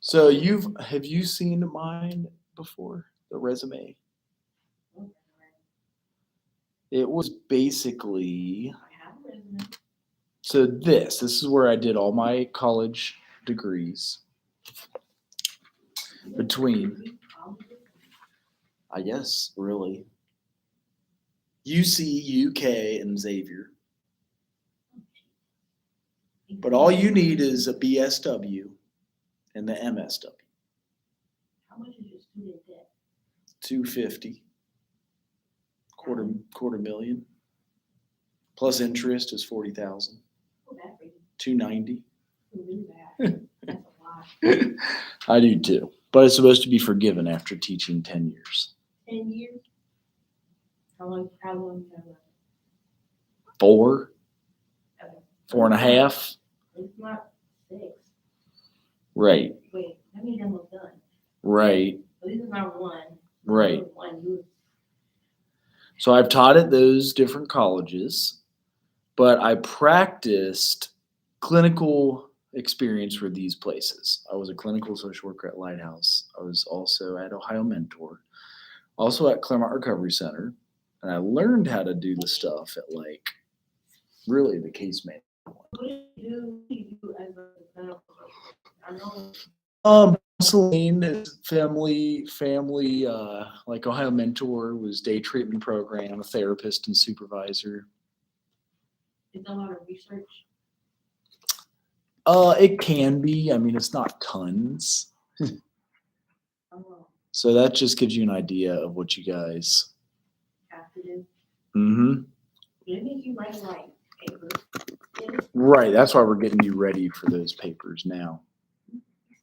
So have you seen mine before? The resume. It was basically so this is where I did all my college degrees between I guess really UC, UK, and Xavier. But all you need is a BSW and the MSW. How much is your student debt? 250. Quarter million. Plus interest is 40,000. Oh, that's pretty. 290. Who knew that? That's a lot. I do too. But it's supposed to be forgiven after teaching 10 years. 10 years? How long have you had left? 4. Okay. 4.5. It's not 6. Right. Wait, that means you're almost done. Right. So this is not 1. Right. 1. So I've taught at those different colleges, but I practiced clinical experience for these places. I was a clinical social worker at Lighthouse. I was also at Ohio Mentor, also at Claremont Recovery Center, and I learned how to do the stuff at like really the case management. What do you do as a clinical social worker? I know. Counseling is family, like Ohio Mentor was day treatment program, a therapist and supervisor. Is a lot of research? It can be. I mean, it's not tons. Oh, So that just gives you an idea of what you guys. have to do. Mm-hmm. It makes you write like papers. Yeah. Right. That's why we're getting you ready for those papers now.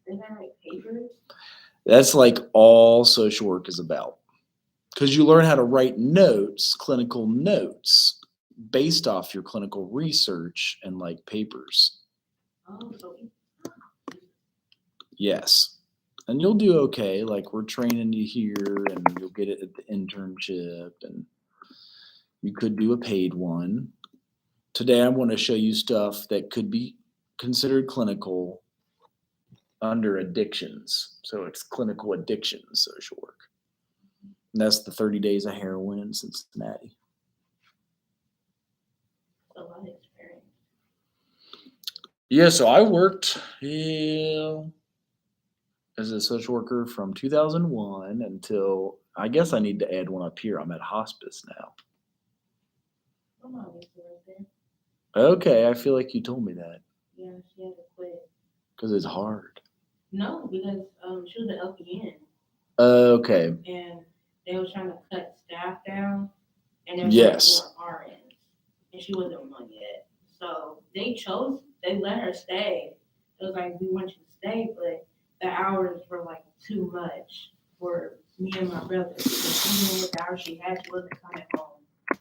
Then I write papers. That's like all social work is about. Because you learn how to write notes, clinical notes, based off your clinical research and like papers. Oh, so Yes. And you'll do okay. Like we're training you here and you'll get it at the internship and you could do a paid one. Today I'm going to show you stuff that could be considered clinical under addictions. So it's clinical addiction social work. And that's the 30 days of heroin in Cincinnati. a lot of experience. Yeah, so I worked as a social worker from 2001 until, I guess I need to add one up here. I'm at hospice now. My mom used to work there. Okay, I feel like you told me that Yeah, she had to quit. because it's hard. No, because she was an LPN Okay, and they were trying to cut staff down and there was yes. more RNs and she wasn't one yet. So they let her stay. It was like, we want you to stay, but the hours were like too much for me and my brother. Because even with the hours she had, she wasn't coming home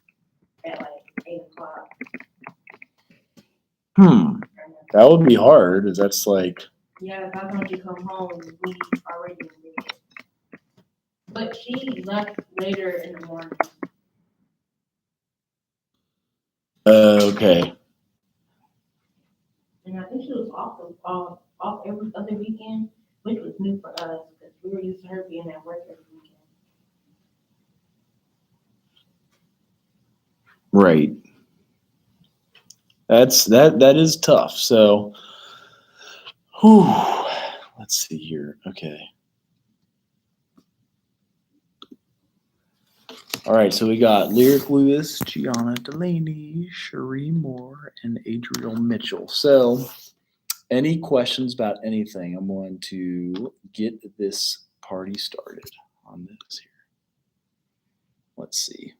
at like 8 o'clock. That would be hard. That's like, Yeah, by the time she come home, we already in bed. But she left later in the morning. okay. And I think she was off every other weekend, which was new for us because we were used to her being at work every weekend. Right. That is tough. So, whew, let's see here. Okay. All right, so we got Lyric Lewis, Gianna Delaney, Cherie Moore, and Adriel Mitchell. So, any questions about anything? I'm going to get this party started on this here. Let's see.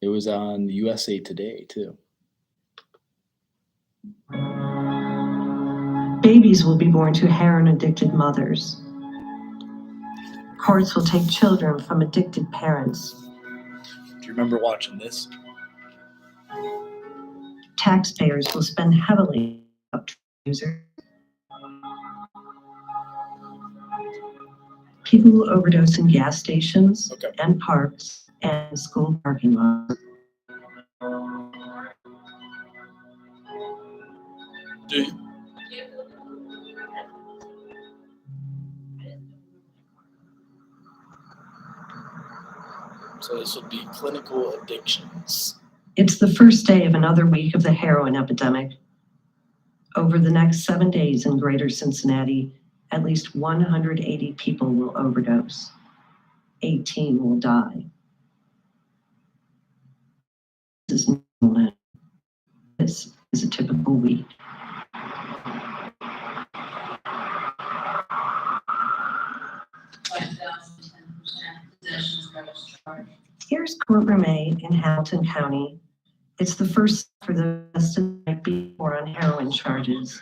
It was on USA Today, too. Babies will be born to heroin-addicted mothers. Courts will take children from addicted parents. Do you remember watching this? Taxpayers will spend heavily on users. People will overdose in gas stations and parks and school parking lots. Do you? So this would be clinical addictions. It's the first day of another week of the heroin epidemic. Over the next 7 days in greater Cincinnati, at least 180 people will overdose. 18 will die. This is normal. This is a typical week. Here's Courtroom A in Hamilton County. It's the first for the rest of the night before on heroin charges.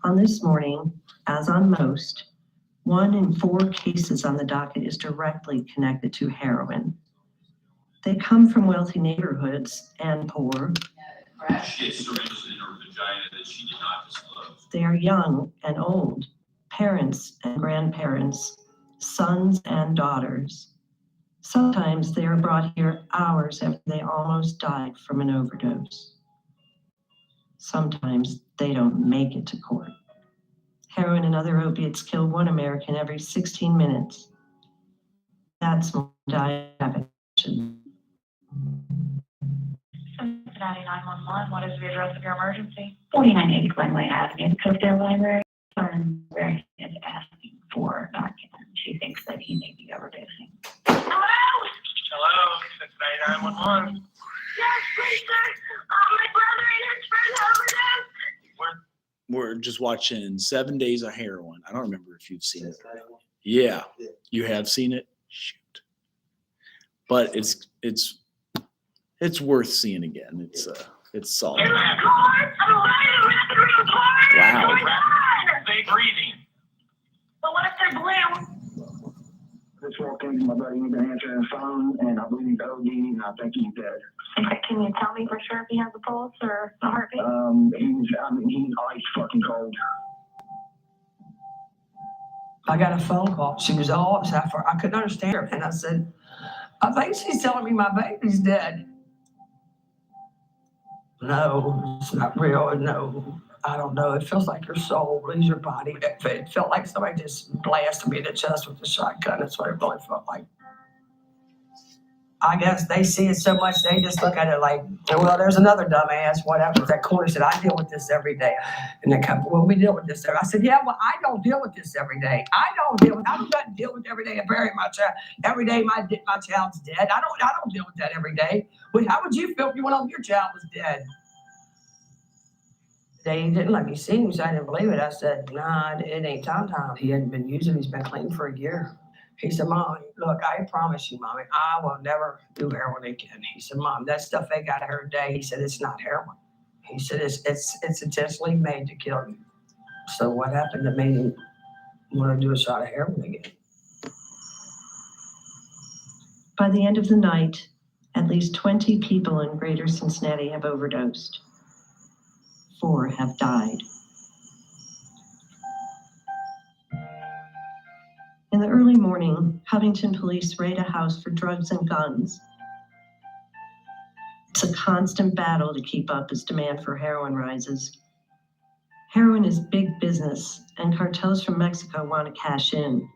On this morning, as on most, 1 in 4 cases on the docket is directly connected to heroin. They come from wealthy neighborhoods and poor. She had syringes in her vagina that she did not disclose. They are young and old, parents and grandparents, sons and daughters. Sometimes they are brought here hours after they almost died from an overdose. Sometimes they don't make it to court. Heroin and other opiates kill 1 American every 16 minutes. That's more diabetes. Cincinnati 911, what is the address of your emergency? 4980 Glenway Avenue, Coastal Library. Librarian is asking for documents. She thinks that he may be overdosing. Hello, Cincinnati 911. Yes, please, sir. My brother and his friend overdosed. We're just watching 7 Days of Heroin. I don't remember if you've seen it. Yeah, you have seen it. Shoot, but it's worth seeing again. It's solid. In my car, I'm alive in the car. Wow. Oh my God. Stay breathing. But what if they're blue? Just walked in, my buddy ain't been answering the phone, and I believe he's OD, and I think he's dead. Okay, can you tell me for sure if he has a pulse or a heartbeat? He's ice fucking cold. I got a phone call. She was all upset for. I couldn't understand her, and I said, "I think she's telling me my baby's dead." No, it's not real. No, I don't know. It feels like your soul leaves your body. It felt like somebody just blasted me in the chest with a shotgun. That's what it really felt like. I guess they see it so much, they just look at it like, well, there's another dumbass, whatever. That corner said, I deal with this every day. And they come, well, we deal with this every day. I said, yeah, well, I don't deal with this every day. I don't deal with it every day. I bury my child. Every day my child's dead. I don't deal with that every day. Well, how would you feel if you went home your child was dead? They didn't let me see him, so I didn't believe it. I said, nah, it ain't time. He hadn't been using, he's been clean for a year. He said, Mom, look, I promise you, Mommy, I will never do heroin again. He said, Mom, that stuff they got her today, he said, it's not heroin. He said, it's intentionally made to kill you. So what happened that made him want to do a shot of heroin again? By the end of the night, at least 20 people in greater Cincinnati have overdosed. 4 have died. In the early morning, Covington police raid a house for drugs and guns. It's a constant battle to keep up as demand for heroin rises. Heroin is big business, and cartels from Mexico want to cash in.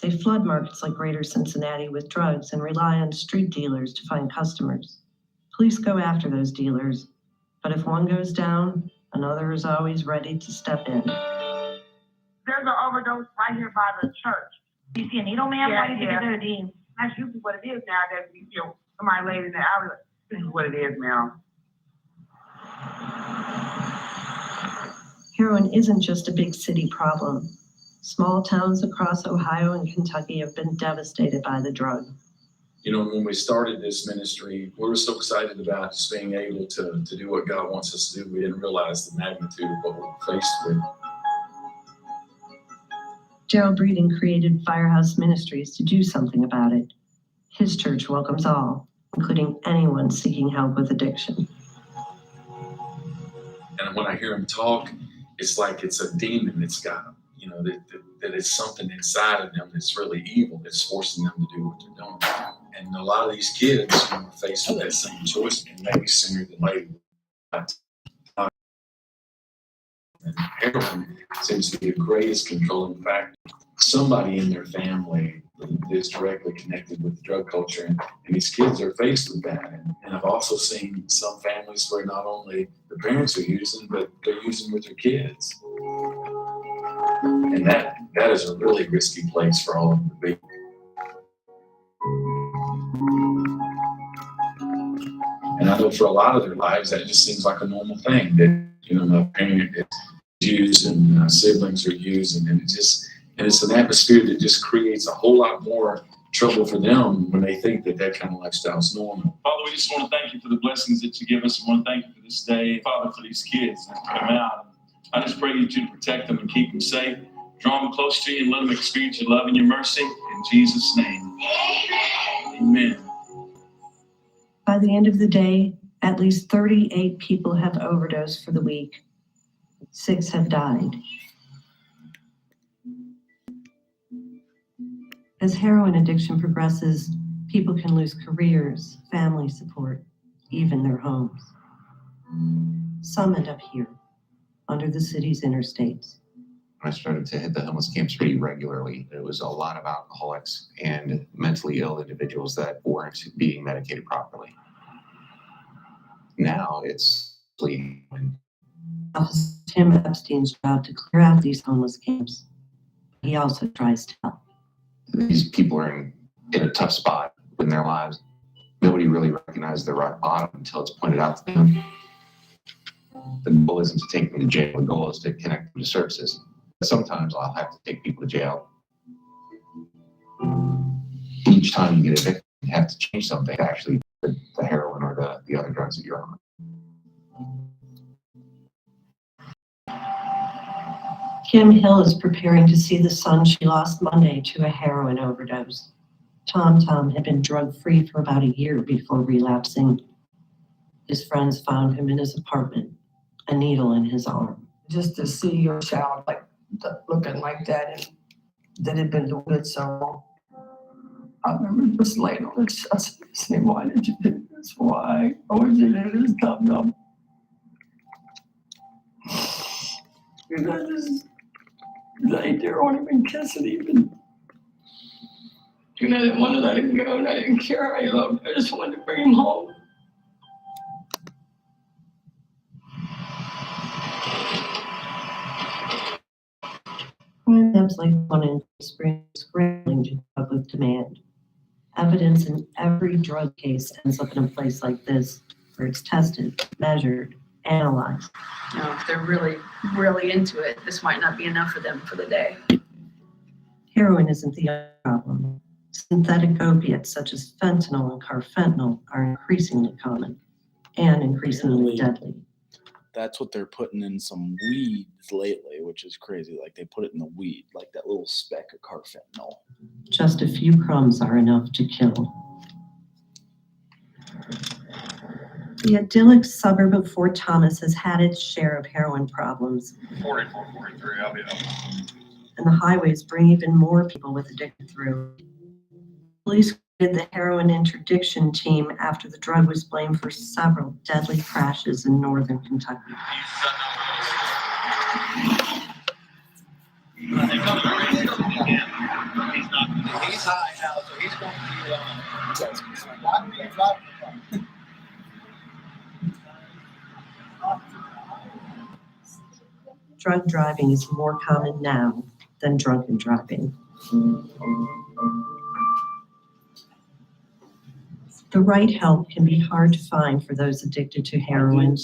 They flood markets like greater Cincinnati with drugs and rely on street dealers to find customers. Police go after those dealers, but if one goes down, another is always ready to step in. There's an overdose right here by the church. Do you see a needle, ma'am? Why do you think it's OD? That's usually what it is nowadays. Somebody laid in the alley. This is what it is now. Heroin isn't just a big city problem. Small towns across Ohio and Kentucky have been devastated by the drug. You know, when we started this ministry, we were so excited about just being able to do what God wants us to do. We didn't realize the magnitude of what we're faced with. Gerald Breeden created Firehouse Ministries to do something about it. His church welcomes all, including anyone seeking help with addiction. And when I hear him talk, it's like it's a demon that's got them, you know, that it's something inside of them that's really evil that's forcing them to do what they're doing. And a lot of these kids are faced with that same choice, and maybe sooner than later. And heroin seems to be the greatest controlling factor. Somebody in their family is directly connected with the drug culture, and these kids are faced with that. And I've also seen some families where not only the parents are using, but they're using with their kids. And that is a really risky place for all of them to be. And I know for a lot of their lives, that just seems like a normal thing that, you know, a parent is using, siblings are using, and it's an atmosphere that just creates a whole lot more trouble for them when they think that that kind of lifestyle is normal. Father, we just want to thank you for the blessings that you give us. We want to thank you for this day, Father, for these kids that come out. I just pray that you protect them and keep them safe. Draw them close to you and let them experience your love and your mercy. In Jesus' name, amen. By the end of the day, at least 38 people have overdosed for the week. 6 have died. As heroin addiction progresses, people can lose careers, family support, even their homes. Some end up here, under the city's interstates. I started to hit the homeless camps pretty regularly. It was a lot of alcoholics and mentally ill individuals that weren't being medicated properly. Now it's Officer Tim Epstein's job to clear out these homeless camps. He also tries to help. These people are in a tough spot in their lives. Nobody really recognizes their rock bottom until it's pointed out to them. The goal isn't to take them to jail. The goal is to connect them to services. Sometimes I'll have to take people to jail. Each time you get evicted, you have to change something, actually, the heroin or the other drugs that you're on. Kim Hill is preparing to see the son she lost Monday to a heroin overdose. Tom had been drug-free for about a year before relapsing. His friends found him in his apartment, a needle in his arm. Just to see your child looking like that and that had been doing it so long. I remember just laying on the chest saying, why did you do this? Why? Why would you do this? Tom? And I just laid there on him and kissing him. And I didn't want to let him go, and I didn't care. I loved him. I just wanted to bring him home. Programs like one in spring scrambling to cope with demand. Evidence in every drug case ends up in a place like this, where it's tested, measured, analyzed. You know, if they're really, really into it, this might not be enough for them for the day. Heroin isn't the only problem. Synthetic opiates such as fentanyl and carfentanil are increasingly common and increasingly deadly. That's what they're putting in some weeds lately, which is crazy. Like they put it in the weed, like that little speck of carfentanil. Just a few crumbs are enough to kill. The idyllic suburb of Fort Thomas has had its share of heroin problems. 44, 43, I'll be up. And the highways bring even more people with addiction through. Police created the heroin interdiction team after the drug was blamed for several deadly crashes in northern Kentucky. He's high now, so he's going to be Drug driving is more common now than drunken driving. The right help can be hard to find for those addicted to heroin.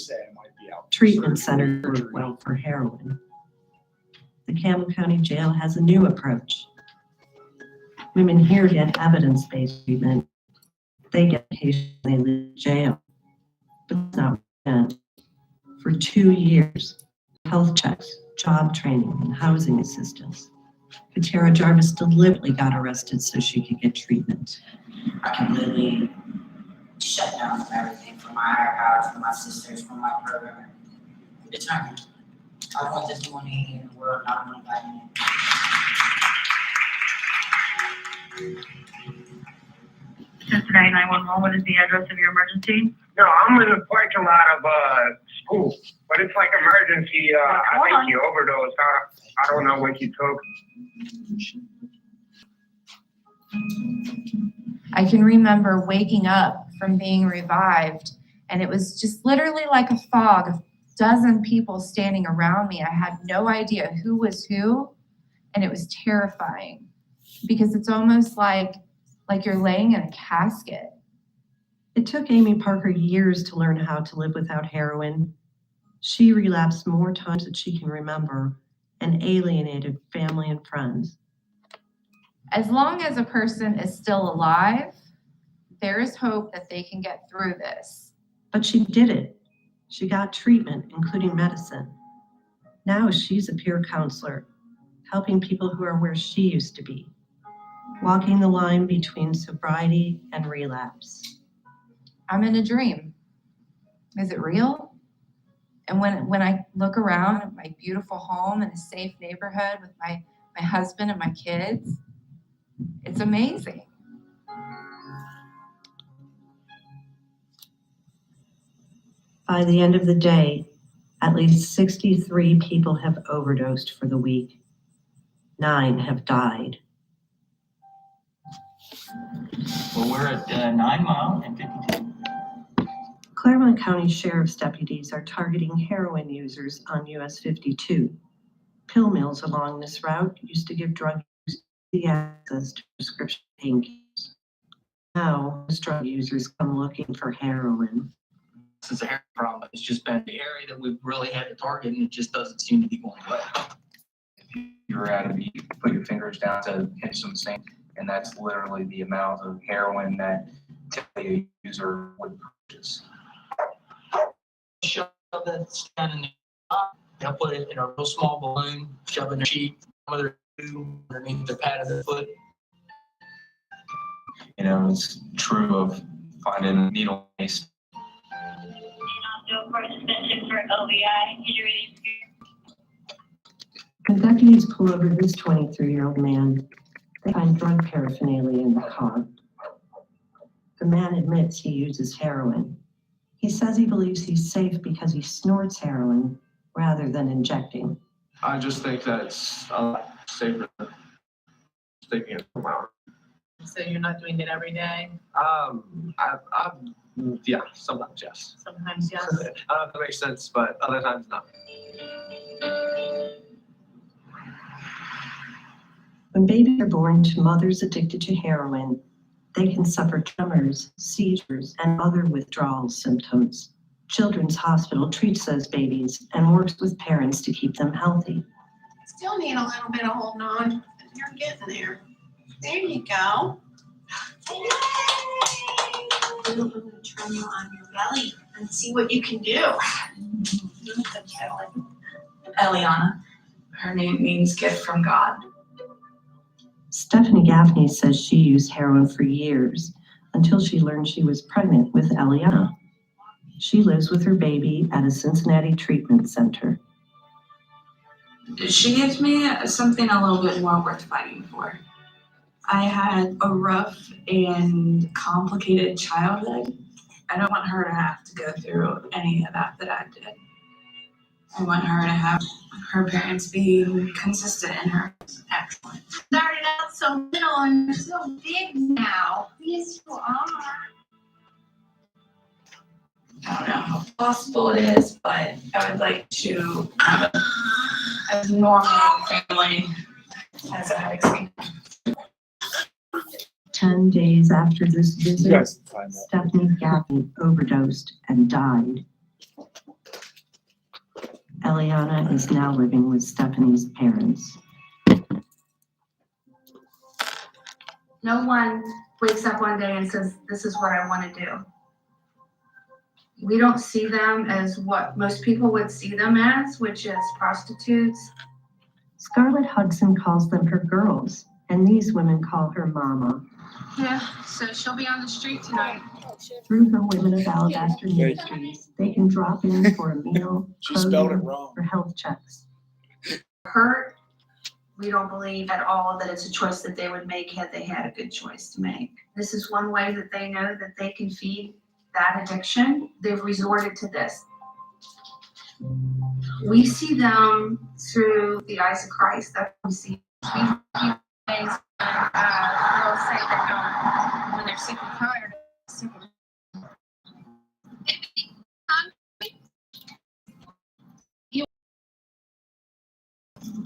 Treatment centers work well for heroin. The Campbell County Jail has a new approach. Women here get evidence-based treatment. They get patients they leave jail. But it's not meant. For 2 years, health checks, job training, and housing assistance. Katara Jarvis deliberately got arrested so she could get treatment. I completely shut down from everything, from my higher power, from my sisters, from my program. I'm determined. I want this money in the world, not money by me. Cincinnati 911, what is the address of your emergency? No, I'm in the parking lot of school, but it's like emergency. I think you overdosed. I don't know what you took. I can remember waking up from being revived, and it was just literally like a fog of a dozen people standing around me. I had no idea who was who, and it was terrifying because it's almost like you're laying in a casket. It took Amy Parker years to learn how to live without heroin. She relapsed more times than she can remember and alienated family and friends. As long as a person is still alive, there is hope that they can get through this. But she did it. She got treatment, including medicine. Now she's a peer counselor, helping people who are where she used to be, walking the line between sobriety and relapse. I'm in a dream. Is it real? And when I look around at my beautiful home in a safe neighborhood with my husband and my kids, it's amazing. By the end of the day, at least 63 people have overdosed for the week. 9 have died. Well, we're at 9 Mile and 52. Claremont County Sheriff's deputies are targeting heroin users on US 52. Pill mills along this route used to give drug users easy access to prescription painkillers. Now, most drug users come looking for heroin. This is a heroin problem. It's just been the area that we've really had to target, and it just doesn't seem to be going away. If you're at it, you put your fingers down to hit some sink, and that's literally the amount of heroin that typically a user would purchase. Shove that stand in the they'll put it in a real small balloon, shove it in their cheek, whether underneath the pad of their foot. You know, it's true of finding a needle case. When deputies pull over this 23-year-old man, they find drug paraphernalia in the car. The man admits he uses heroin. He says he believes he's safe because he snorts heroin rather than injecting. I just think that it's a lot safer than taking it from out. So you're not doing it every day? Yeah, sometimes yes. Sometimes, yes. I don't know if that makes sense, but other times not. When babies are born to mothers addicted to heroin, they can suffer tremors, seizures, and other withdrawal symptoms. Children's Hospital treats those babies and works with parents to keep them healthy. Still need a little bit of holding on, but you're getting there. There you go. Yay! I'm going to turn you on your belly and see what you can do. Eliana. Her name means gift from God. Stephanie Gaffney says she used heroin for years until she learned she was pregnant with Eliana. She lives with her baby at a Cincinnati treatment center. She gives me something a little bit more worth fighting for. I had a rough and complicated childhood. I don't want her to have to go through any of that I did. I want her to have her parents being consistent in her excellence. Started out so little and you're so big now. Yes, you are. I don't know how possible it is, but I would like to have as normal family as I have seen. 10 days after this visit, Stephanie Gaffney overdosed and died. Eliana is now living with Stephanie's parents. No one wakes up one day and says, this is what I want to do. We don't see them as what most people would see them as, which is prostitutes. Scarlett Hudson calls them her girls, and these women call her Mama. Yeah, so she'll be on the street tonight. Through her Women of Alabaster Ministries, they can drop in for a meal, She spelled it clothing, wrong. or health checks. Hurt, We don't believe at all that it's a choice that they would make had they had a good choice to make. This is one way that they know that they can feed that addiction. They've resorted to this. We see them through the eyes of Christ. That's what we see. Girls say that when they're sick and tired,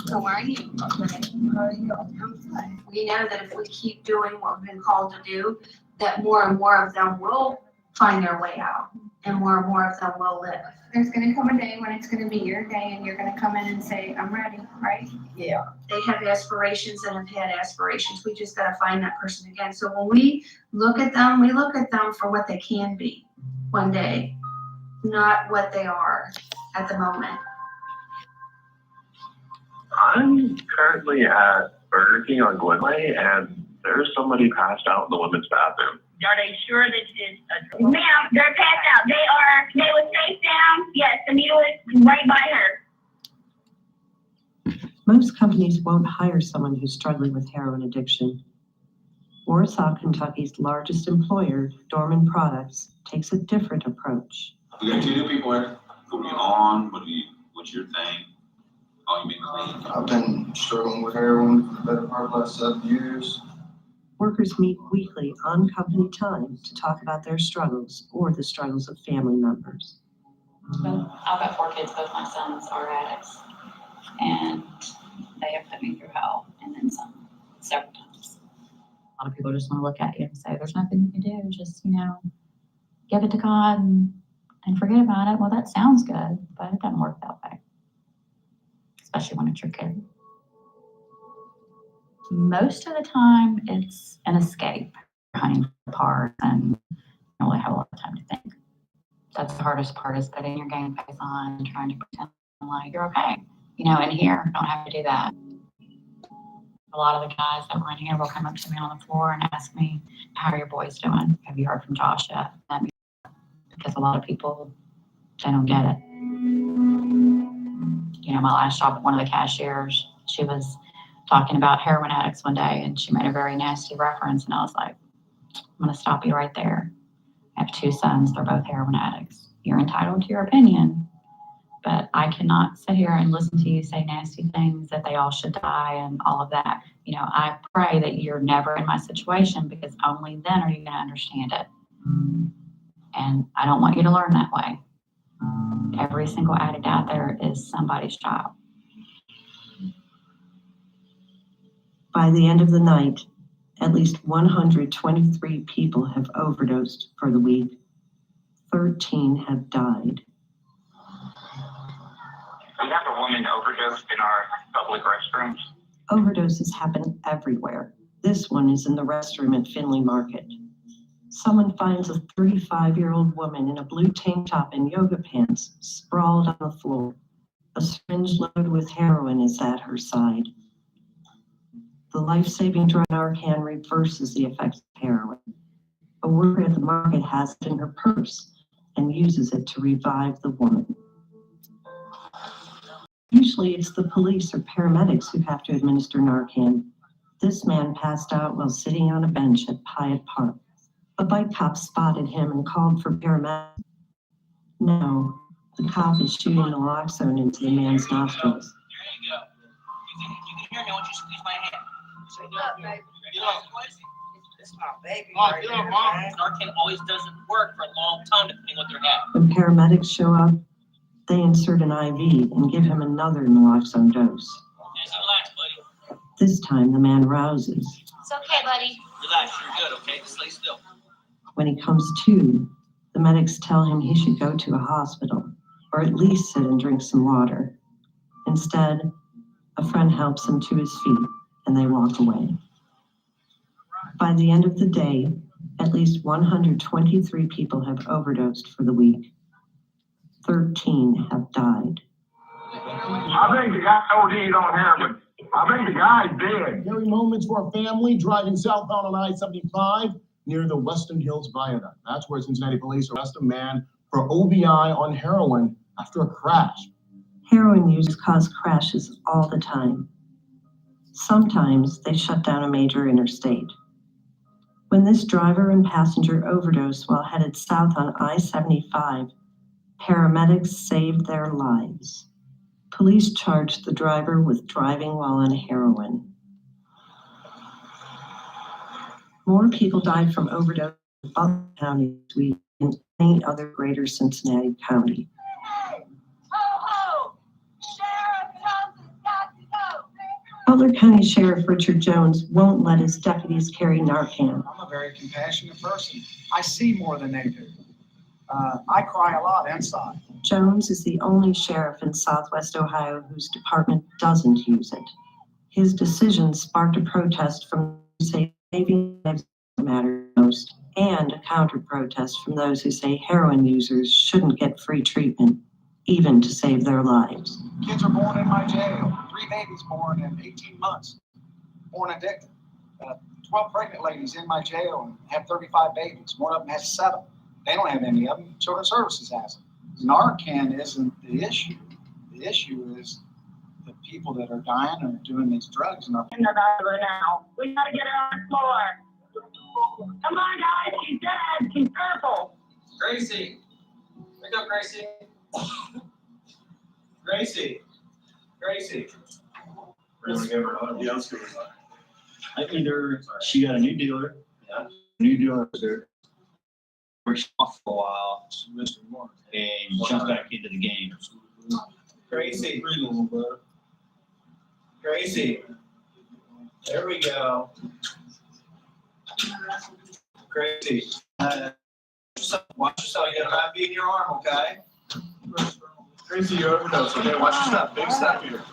How are you? We know that if we keep doing what we've been called to do, that more and more of them will find their way out, and more of them will live. there's gonna come a day when it's gonna be your day and you're gonna come in and say, I'm ready, right? Yeah. They have aspirations and have had aspirations. We just gotta find that person again. So when we look at them for what they can be one day, not what they are at the moment. I'm currently at Burger King on Glenway, and there's somebody passed out in the women's bathroom. Are they sure that it's a? Ma'am, they're passed out. They were face down. Yes, the needle is right by her. Most companies won't hire someone who's struggling with heroin addiction. Warsaw, Kentucky's largest employer, Dorman Products, takes a different approach. We got 2 new people here. Who are you on? What's your thing? Oh, you been clean? I've been struggling with heroin for the better part of the last 7 years. Workers meet weekly on company time to talk about their struggles or the struggles of family members. I've got 4 kids, both my sons are addicts, and they have put me through hell and then some several times. A lot of people just want to look at you and say, there's nothing you can do, just, give it to God and forget about it. Well, that sounds good, but it doesn't work that way, especially when it's your kid. Most of the time, it's an escape, hunting for parts, and you don't really have a lot of time to think. That's the hardest part, is putting your game face on and trying to pretend like you're okay. In here, don't have to do that. A lot of the guys that were in here will come up to me on the floor and ask me, how are your boys doing? Have you heard from Josh yet? Because a lot of people, they don't get it. My last job, one of the cashiers, she was talking about heroin addicts one day, and she made a very nasty reference, and I was like, I'm going to stop you right there. I have 2 sons, they're both heroin addicts. You're entitled to your opinion, but I cannot sit here and listen to you say nasty things that they all should die and all of that. I pray that you're never in my situation, because only then are you going to understand it. And I don't want you to learn that way. Every single addict out there is somebody's child. By the end of the night, at least 123 people have overdosed for the week. 13 have died. We have a woman overdosed in our public restrooms. Overdoses happen everywhere. This one is in the restroom at Finley Market. Someone finds a 35-year-old woman in a blue tank top and yoga pants sprawled on the floor. A syringe loaded with heroin is at her side. The life-saving drug Narcan reverses the effects of heroin. A worker at the market has it in her purse and uses it to revive the woman. Usually it's the police or paramedics who have to administer Narcan. This man passed out while sitting on a bench at Pyatt Park. A bike cop spotted him and called for paramedics. Now, the cop is shooting naloxone into the man's nostrils. There you go. You can hear me once you squeeze my hand. Say, get up, baby. Get up. It's my baby. Oh, get up, Mom. Narcan always doesn't work for a long time depending what they're at. When paramedics show up, they insert an IV and give him another naloxone dose. Nancy, relax, buddy. This time, the man rouses. It's okay, buddy. Relax, you're good, okay? Just lay still. When he comes to, the medics tell him he should go to a hospital, or at least sit and drink some water. Instead, a friend helps him to his feet, and they walk away. By the end of the day, at least 123 people have overdosed for the week. 13 have died. I think the guy OD'd on heroin. I think the guy's dead. Scary moments for a family driving southbound on I-75 near the Western Hills Viaduct. That's where Cincinnati police arrest a man for OVI on heroin after a crash. Heroin users cause crashes all the time. Sometimes they shut down a major interstate. When this driver and passenger overdosed while headed south on I-75, paramedics saved their lives. Police charged the driver with driving while on heroin. More people died from overdose in other counties this week than any other greater Cincinnati county. Butler County Sheriff Richard Jones won't let his deputies carry Narcan. I'm a very compassionate person. I see more than they do. I cry a lot inside. Jones is the only sheriff in Southwest Ohio whose department doesn't use it. His decision sparked a protest from those who say saving lives matters most, and a counter-protest from those who say heroin users shouldn't get free treatment, even to save their lives. Kids are born in my jail. 3 babies born in 18 months, born addicted. 12 pregnant ladies in my jail and have 35 babies. One of them has 7. They don't have any of them. Children's Services has them. Narcan isn't the issue. The issue is the people that are dying and doing these drugs. And In the diver now. We gotta get her on the floor. Come on, guys. She's dead. She's purple. Gracie. Wake up, Gracie. Gracie. Gracie. Either she got a new dealer, new dealer was there, or she off for a while, and jumped back into the game. Gracie. Gracie. There we go. Gracie. Watch yourself. You gotta not be in your arm, okay? Tracy, you overdose, okay? Watch your step. Big step here.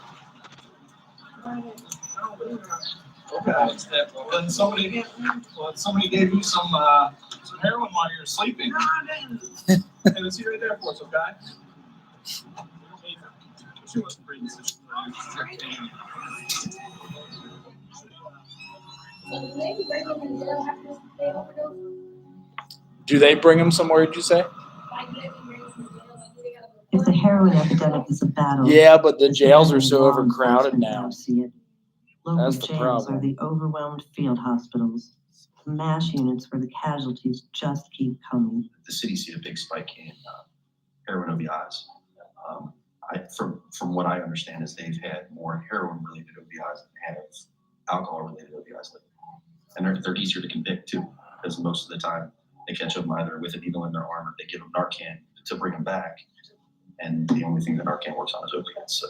Okay. Then somebody gave you some heroin while you were sleeping. And it's here right there for us, okay? She wasn't breathing, so she's Do they bring them somewhere, did you say? If the heroin epidemic is a battle, Yeah, but the jails are so overcrowded now. Local That's the jails problem. are the overwhelmed field hospitals, MASH units where the casualties just keep coming. The city's seen a big spike in heroin OBIs. From what I understand is they've had more heroin-related OBIs than they have alcohol-related OBIs lately. And they're easier to convict too, because most of the time they catch them either with a needle in their arm or they give them Narcan to bring them back. And the only thing that Narcan works on is opiates, so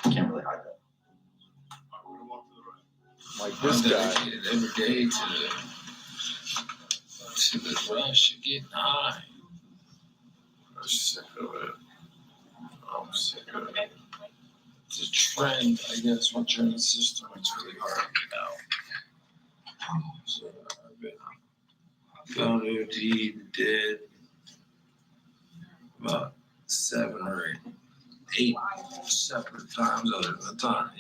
you can't really hide that. Like this guy. Every day to the rush of getting high. I'm sick of it. I'm sick of it. It's a trend, I guess, within the system. It's really hard to get out. So I've been found OD dead about 7 or 8 separate times other than the time,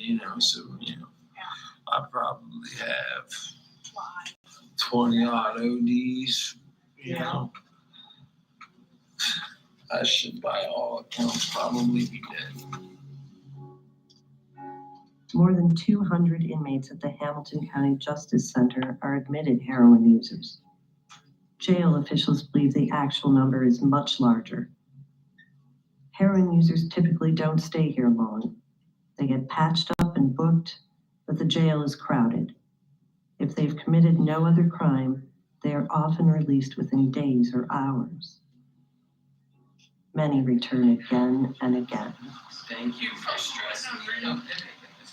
so, I probably have 20 odd ODs, I should by all accounts probably be dead. More than 200 inmates at the Hamilton County Justice Center are admitted heroin users. Jail officials believe the actual number is much larger. Heroin users typically don't stay here long. They get patched up and booked, but the jail is crowded. If they've committed no other crime, they are often released within days or hours. Many return again and again. Thank you for stressing me out.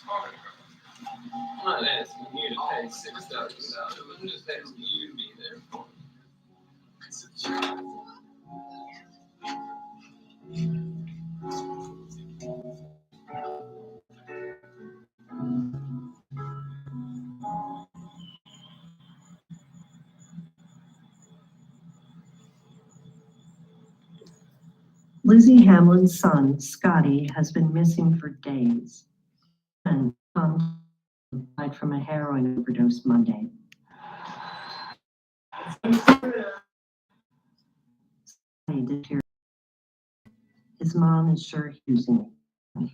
I'm not asking you to pay $6,000. I'm just asking you to be there for me. Lizzie Hamlin's son, Scotty, has been missing for days. And Tom died from a heroin overdose Monday. Scotty disappeared. His mom is sure he's using it.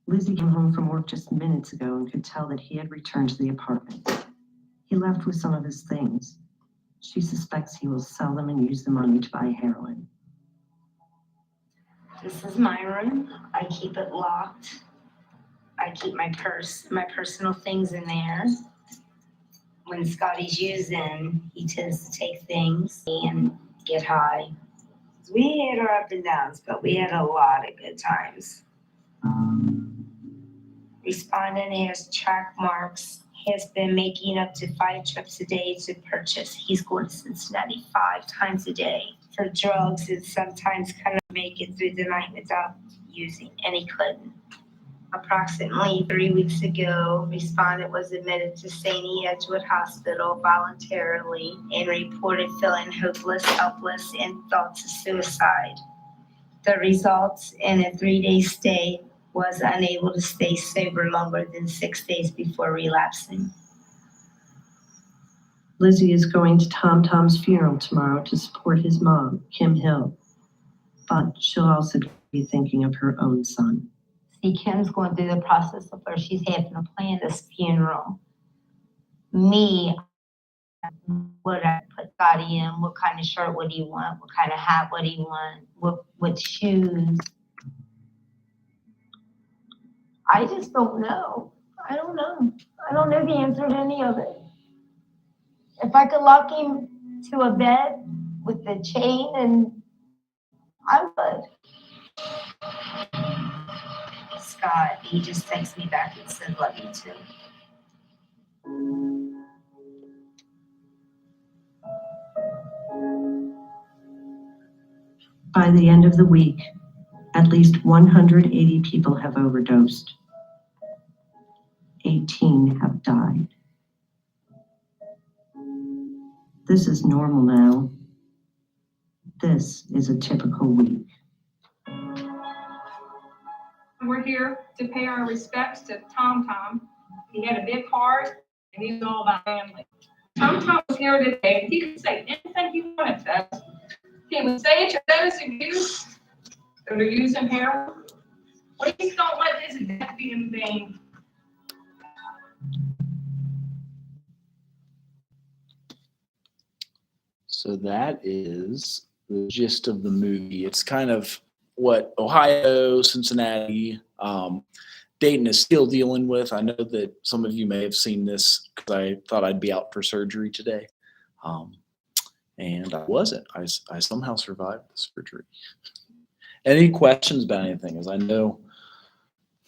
Lizzie came home from work just minutes ago and could tell that he had returned to the apartment. He left with some of his things. She suspects he will sell them and use the money to buy heroin. This is my room. I keep it locked. I keep my purse, my personal things in there. When Scotty's using, he tends to take things and get high. We had our up and downs, but we had a lot of good times. Respondent has track marks. He has been making up to 5 trips a day to purchase. He's going to Cincinnati 5 times a day for drugs and sometimes kind of make it through the night without using, and he couldn't. Approximately 3 weeks ago, respondent was admitted to St. Edgewood Hospital voluntarily and reported feeling hopeless, helpless, and thoughts of suicide. The results in a 3-day stay was unable to stay sober longer than 6 days before relapsing. Lizzie is going to Tom Tom's funeral tomorrow to support his mom, Kim Hill. But she'll also be thinking of her own son. See, Kim's going through the process of where she's having to plan this funeral. Me, would I put Scotty in? What kind of shirt would he want? What kind of hat would he want? What shoes? I just don't know. I don't know. I don't know the answer to any of it. If I could lock him to a bed with the chain, and I would. Scott, he just texted me back and said, love you too. By the end of the week, at least 180 people have overdosed. 18 have died. This is normal now. This is a typical week. We're here to pay our respects to Tom Tom. He had a big heart, and he's all about family. Tom Tom was here today, and he could say anything he wanted to us. He would say it to those of you that are using heroin. Please don't let his death be in vain. So that is the gist of the movie. It's kind of what Ohio, Cincinnati, Dayton is still dealing with. I know that some of you may have seen this because I thought I'd be out for surgery today. And I wasn't. I somehow survived the surgery. Any questions about anything? As I know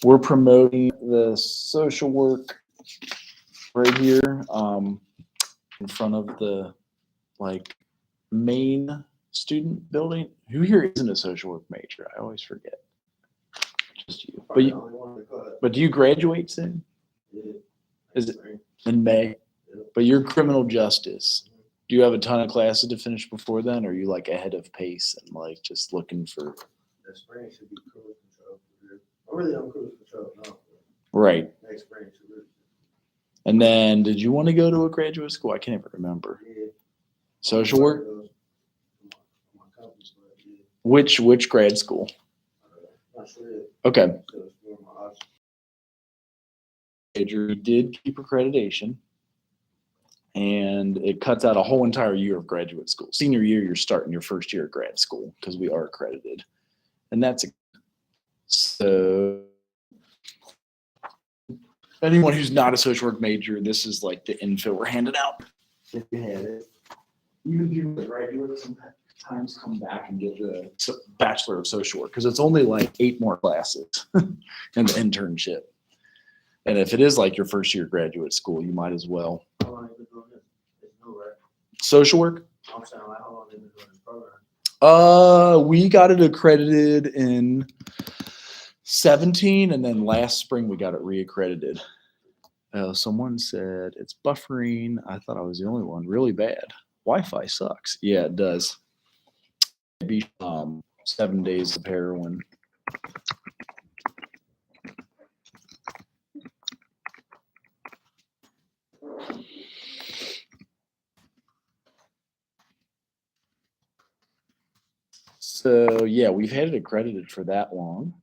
we're promoting the social work right here in front of the main student building. Who here isn't a social work major? I always forget. Just you. But do you graduate soon? Is it in May? But you're criminal justice. Do you have a ton of classes to finish before then, or are you ahead of pace and just looking for? The spring should be cruise control. I'm really on cruise control now. Right. Next spring should really. And then, did you want to go to a graduate school? I can't even remember. Yeah. Social work. Which grad school? Not sure. Okay. You did keep accreditation, and it cuts out a whole entire year of graduate school. Senior year, you're starting your first year of grad school because we are accredited, and that's so. Anyone who's not a social work major, this is the info we're handing out. If you had it, even if you're a graduate, sometimes come back and get the Bachelor of Social Work because it's only 8 more classes in the internship. And if it is your first year graduate school, you might as well. How long have you been doing this? It's new, right? Social work? I'm saying, how long have you been doing this program? We got it accredited in 17, and then last spring we got it reaccredited. Someone said it's buffering. I thought I was the only one. Really bad. Wi-Fi sucks. Yeah, it does. Maybe 7 days of heroin. So yeah, we've had it accredited for that long.